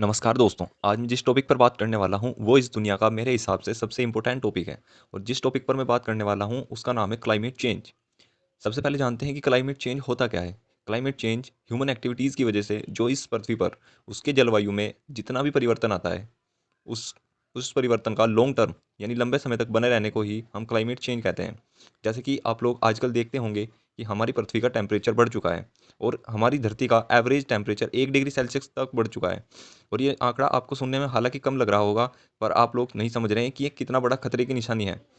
नमस्कार दोस्तों, आज मैं जिस टॉपिक पर बात करने वाला हूँ वो इस दुनिया का मेरे हिसाब से सबसे इम्पोर्टेंट टॉपिक है। और जिस टॉपिक पर मैं बात करने वाला हूँ उसका नाम है क्लाइमेट चेंज। सबसे पहले जानते हैं कि क्लाइमेट चेंज होता क्या है। क्लाइमेट चेंज ह्यूमन एक्टिविटीज़ की वजह से जो इस पृथ्वी पर उसके जलवायु में जितना भी परिवर्तन आता है, उस उस परिवर्तन का लॉन्ग टर्म यानी लंबे समय तक बने रहने को ही हम क्लाइमेट चेंज कहते हैं। जैसे कि आप लोग आजकल देखते होंगे कि हमारी पृथ्वी का टेम्परेचर बढ़ चुका है और हमारी धरती का एवरेज टेम्परेचर 1 डिग्री सेल्सियस तक बढ़ चुका है। और ये आंकड़ा आपको सुनने में हालांकि कम लग रहा होगा, पर आप लोग नहीं समझ रहे हैं कि ये कितना बड़ा खतरे की निशानी है।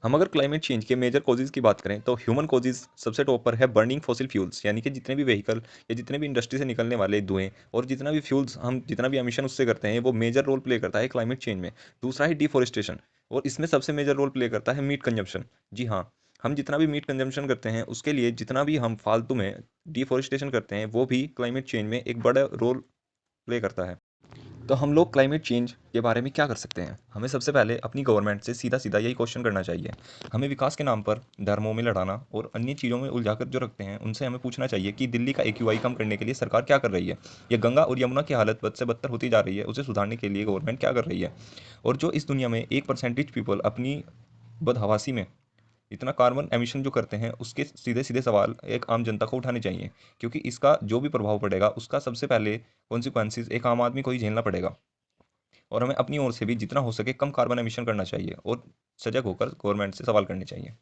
हम अगर क्लाइमेट चेंज के मेजर कॉजेज़ की बात करें तो ह्यूमन कॉजेज़ सबसे टॉप पर है बर्निंग फॉसिल फ्यूल्स, यानी कि जितने भी व्हीकल या जितने भी इंडस्ट्री से निकलने वाले धुएं और जितना भी फ्यूल्स हम जितना भी एमिशन उससे करते हैं वो मेजर रोल प्ले करता है क्लाइमेट चेंज में। दूसरा है डिफॉरेस्टेशन, और इसमें सबसे मेजर रोल प्ले करता है मीट कंजम्पशन। जी हाँ, हम जितना भी मीट कंजम्पशन करते हैं उसके लिए जितना भी हम फालतू में डिफॉरेस्टेशन करते हैं वो भी क्लाइमेट चेंज में एक बड़ा रोल प्ले करता है। तो हम लोग क्लाइमेट चेंज के बारे में क्या कर सकते हैं? हमें सबसे पहले अपनी गवर्नमेंट से सीधा-सीधा यही क्वेश्चन करना चाहिए। हमें विकास के नाम पर धर्मों में लड़ाना और अन्य चीज़ों में उलझाकर जो रखते हैं, उनसे हमें पूछना चाहिए कि दिल्ली का एक्यूआई कम करने के लिए सरकार क्या कर रही है? या गंगा और यमुना की हालत बद से बदतर होती जा रही है, उसे सुधारने के लिए गवर्नमेंट क्या कर रही है? और जो इस दुनिया में 1% रिच पीपल अपनी बदहवासी में इतना कार्बन एमिशन जो करते हैं, उसके सीधे-सीधे सवाल एक आम जनता को उठाने चाहिए। क्योंकि इसका जो भी प्रभाव पड़ेगा, उसका सबसे पहले कॉन्सिक्वेंसेज़ एक आम आदमी को ही झेलना पड़ेगा। और हमें अपनी ओर से भी जितना हो सके कम कार्बन एमिशन करना चाहिए और सजग होकर गवर्नमेंट से सवाल करने चाहिए।